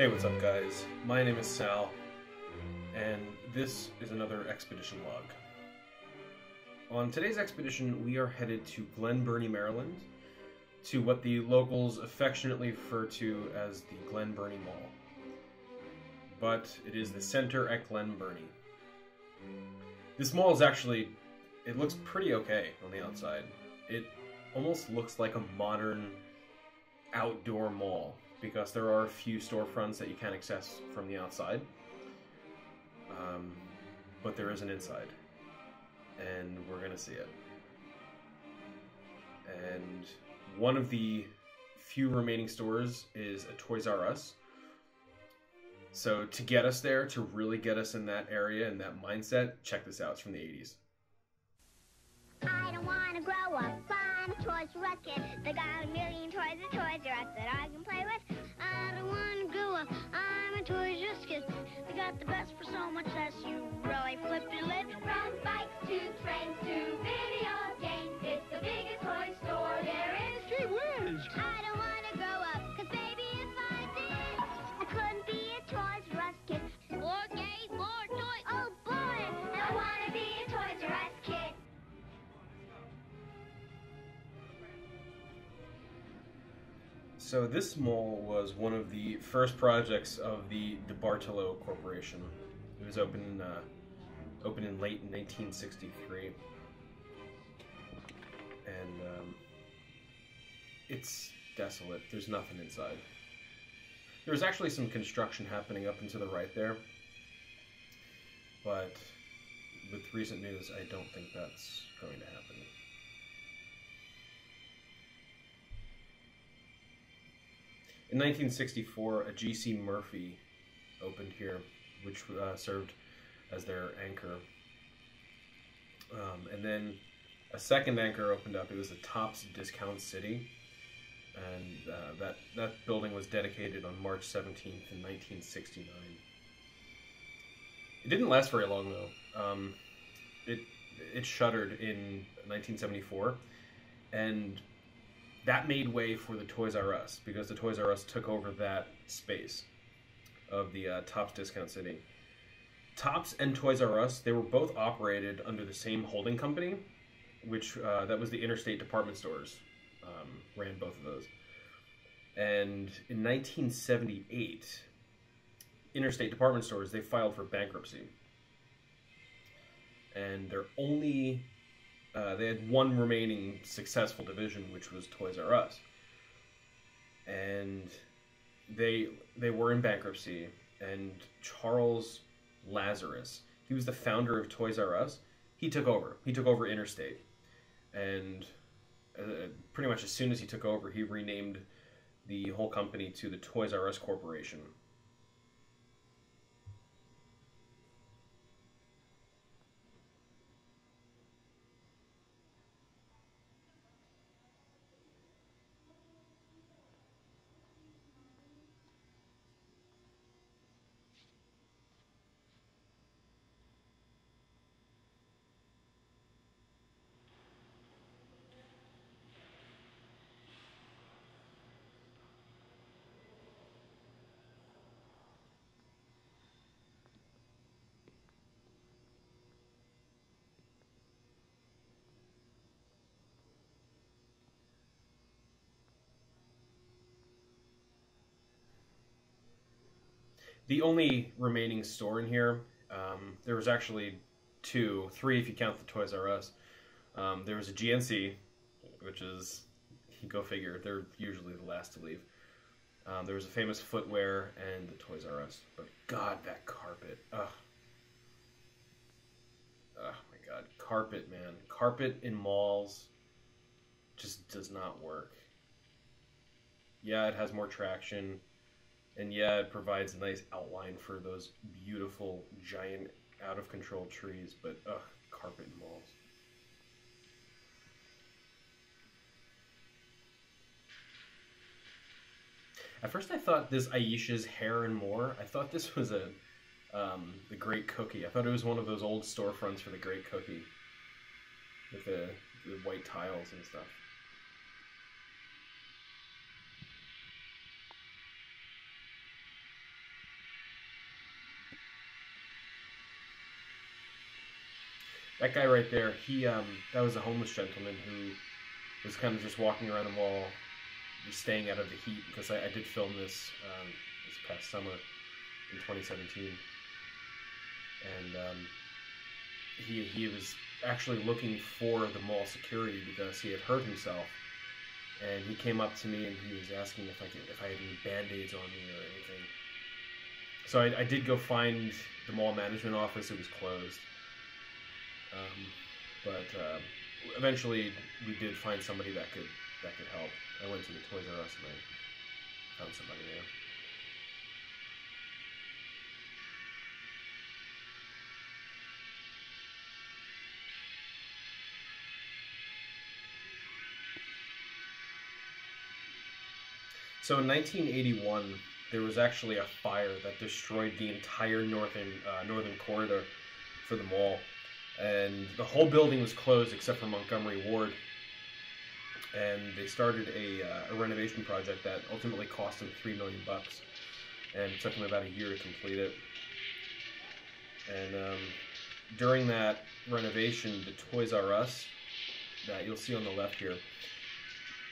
Hey, what's up guys? My name is Sal, and this is another expedition log. On today's expedition, we are headed to Glen Burnie, Maryland, to what the locals affectionately refer to as the Glen Burnie Mall. But it is the center at Glen Burnie. This mall is actually, it looks pretty okay on the outside. It almost looks like a modern outdoor mall, because there are a few storefronts that you can't access from the outside, but there is an inside, and we're gonna see it. And one of the few remaining stores is a Toys R Us. So to get us there, to really get us in that area and that mindset, check this out. It's from the 80s. I don't want to grow up, I'm a Toys R Us kid. They got a million toys at Toys R Us that I can play with. I don't want to grow up, I'm a Toys R Us kid. They got the best for so much less, you really flip your lid. From bikes to trains to video games, it's the biggest toy store there is. Gee whiz! I don't want to grow up, cause baby if I did, I couldn't be a Toys R Us kid. More games, more toys, oh boy! I want to be a Toys R Us kid. So this mall was one of the first projects of the DeBartolo Corporation. It was opened in late 1963, and it's desolate. There's nothing inside. There's actually some construction happening up and to the right there, but with recent news, I don't think that's going to happen. In 1964, a G.C. Murphy opened here, which served as their anchor. And then a second anchor opened up. It was the Tops Discount City. And that building was dedicated on March 17th in 1969. It didn't last very long, though. It shuttered in 1974. And that made way for the Toys R Us, because the Toys R Us took over that space of the Tops Discount City. Tops and Toys R Us, they were both operated under the same holding company, which that was the Interstate Department Stores, ran both of those. And in 1978, Interstate Department Stores, they filed for bankruptcy. And they had one remaining successful division, which was Toys R Us. And they were in bankruptcy, and Charles Lazarus, he was the founder of Toys R Us, he took over. He took over Interstate. And pretty much as soon as he took over, he renamed the whole company to the Toys R Us Corporation. The only remaining store in here, there was actually three if you count the Toys R Us. There was a GNC, which is, go figure, they're usually the last to leave. There was a Famous Footwear and the Toys R Us. But God, that carpet. Ugh. Oh my God, carpet, man. Carpet in malls just does not work. Yeah, it has more traction. And yeah, it provides a nice outline for those beautiful, giant, out-of-control trees, but ugh, carpet in malls. At first I thought this Aisha's Hair and More, I thought this was the Great Cookie. I thought it was one of those old storefronts for the Great Cookie with the white tiles and stuff. That guy right there, he that was a homeless gentleman who was kind of just walking around the mall, just staying out of the heat, because I did film this this past summer in 2017, and he was actually looking for the mall security because he had hurt himself, and he came up to me and he was asking if I had any band-aids on me or anything. So I did go find the mall management office. It was closed. But eventually we did find somebody that could help. I went to the Toys R Us and I found somebody there. So in 1981, there was actually a fire that destroyed the entire northern corridor for the mall, and the whole building was closed except for Montgomery Ward. And they started a renovation project that ultimately cost them $3 million, and it took them about a year to complete it. And during that renovation, the Toys R Us that you'll see on the left here,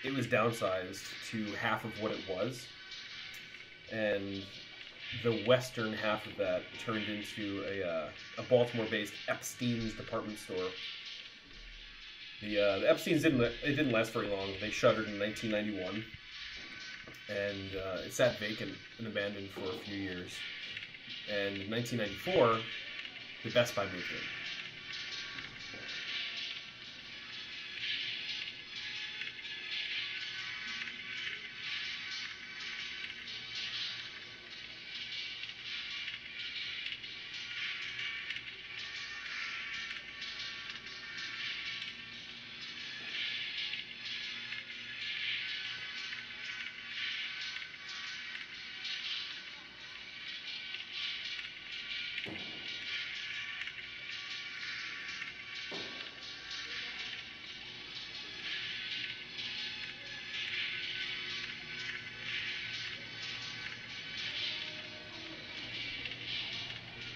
it was downsized to half of what it was, and the western half of that turned into a Baltimore-based Epstein's department store. The Epstein's didn't last very long. They shuttered in 1991, and it sat vacant and abandoned for a few years. And in 1994, the Best Buy moved in.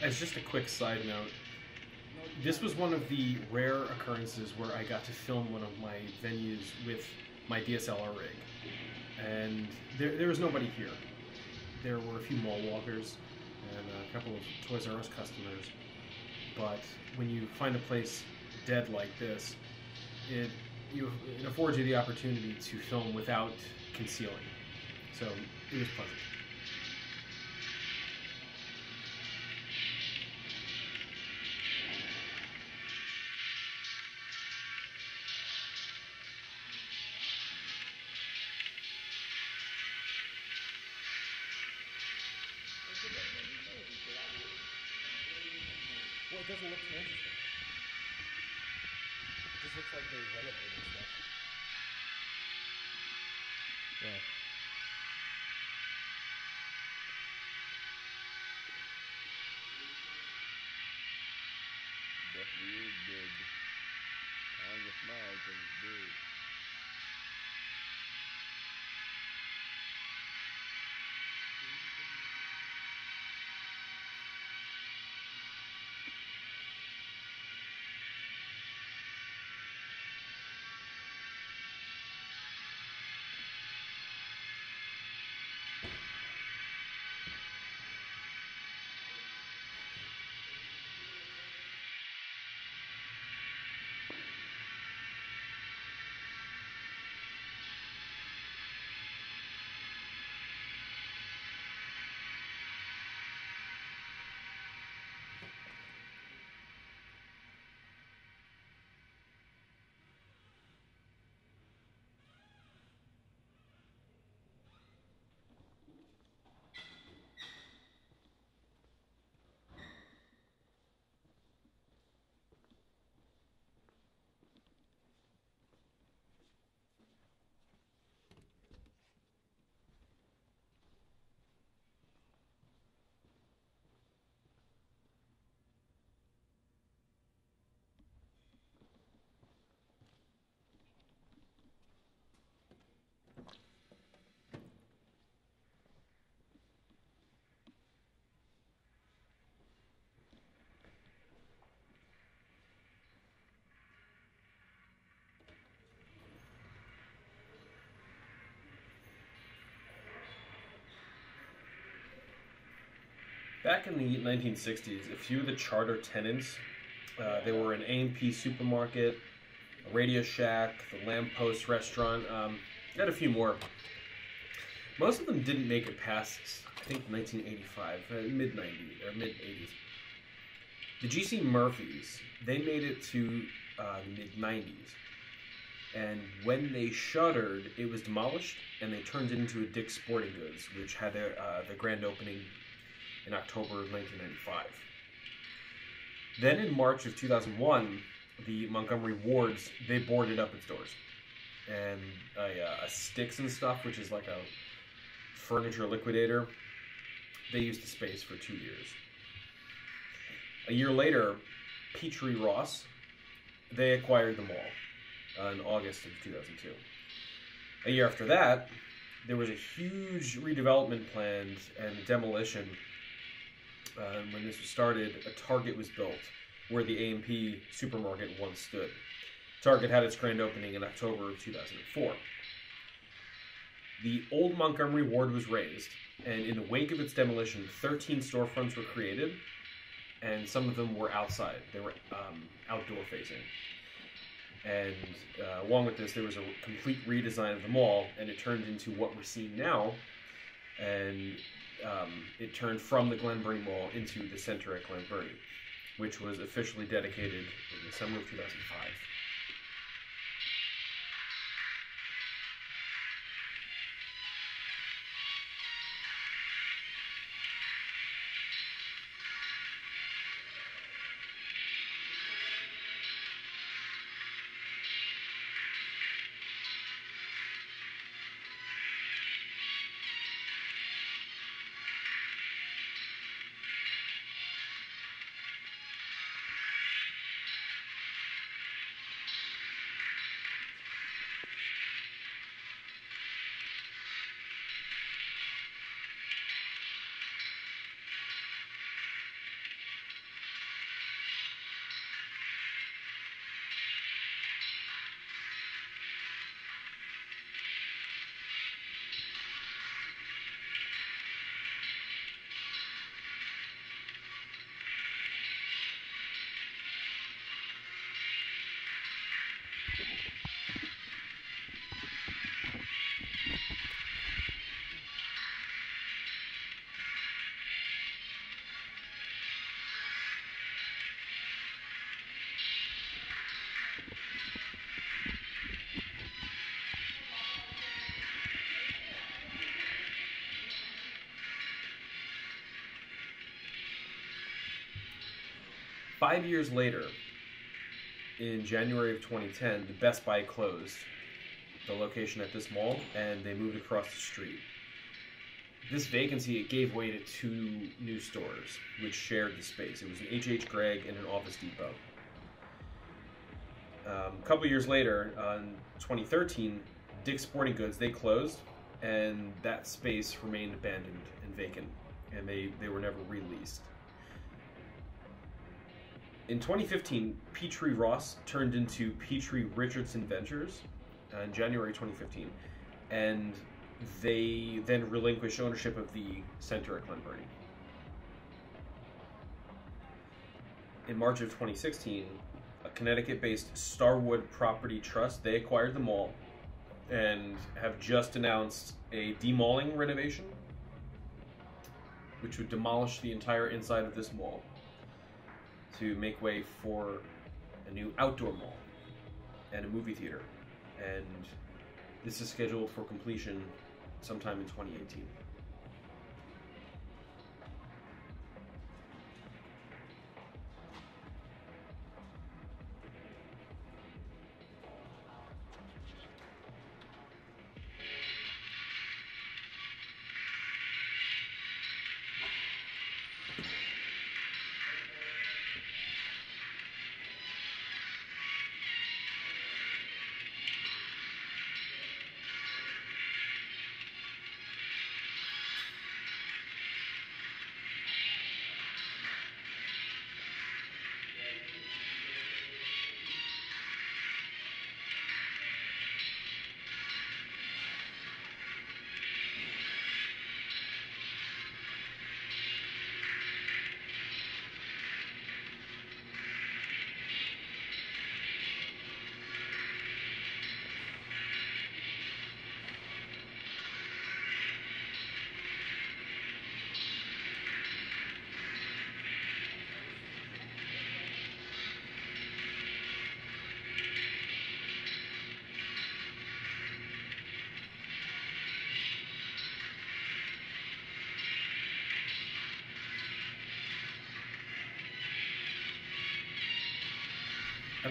As just a quick side note, this was one of the rare occurrences where I got to film one of my venues with my DSLR rig. And there was nobody here. There were a few mall walkers and a couple of Toys R Us customers. But when you find a place dead like this, it affords you the opportunity to film without concealing. So it was pleasant. Well, it doesn't look too interesting. It just looks like they're renovating stuff. Yeah. That's weird, good. I don't get smile because it's big. Back in the 1960s, a few of the charter tenants, they were an A&P supermarket, a Radio Shack, the Lamppost restaurant, got a few more. Most of them didn't make it past, I think, 1985, mid-90s, or mid-80s. The G.C. Murphys, they made it to the mid-90s. And when they shuttered, it was demolished, and they turned it into a Dick's Sporting Goods, which had their the grand opening in October of 1995. Then in March of 2001, the Montgomery Wards, they boarded up its doors. And a Sticks and Stuff, which is like a furniture liquidator, they used the space for 2 years. A year later, Petrie Ross, they acquired the mall in August of 2002. A year after that, there was a huge redevelopment planned and demolition. When this was started, a Target was built where the A&P supermarket once stood. Target had its grand opening in October of 2004. The old Montgomery Ward was razed, and in the wake of its demolition, 13 storefronts were created, and some of them were outside. They were outdoor facing. And along with this, there was a complete redesign of the mall, and it turned into what we're seeing now. And it turned from the Glen Burnie Mall into the center at Glen Burnie, which was officially dedicated in the summer of 2005. Five years later, in January of 2010, the Best Buy closed the location at this mall, and they moved across the street. This vacancy, it gave way to two new stores, which shared the space. It was an H.H. Gregg and an Office Depot. A couple years later, in 2013, Dick's Sporting Goods, they closed, and that space remained abandoned and vacant, and they were never released. In 2015, Petrie Ross turned into Petrie Richardson Ventures in January 2015, and they then relinquished ownership of the center at Glen Burnie. In March of 2016, a Connecticut-based Starwood Property Trust, they acquired the mall and have just announced a demolling renovation, which would demolish the entire inside of this mall to make way for a new outdoor mall and a movie theater. And this is scheduled for completion sometime in 2018.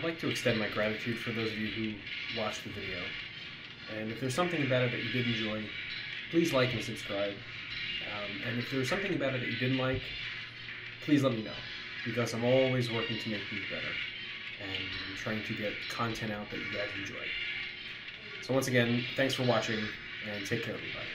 I'd like to extend my gratitude for those of you who watched the video. And if there's something about it that you did enjoy, please like and subscribe. And if there's something about it that you didn't like, please let me know, because I'm always working to make these better, and I'm trying to get content out that you guys enjoy. So once again, thanks for watching, and take care, everybody.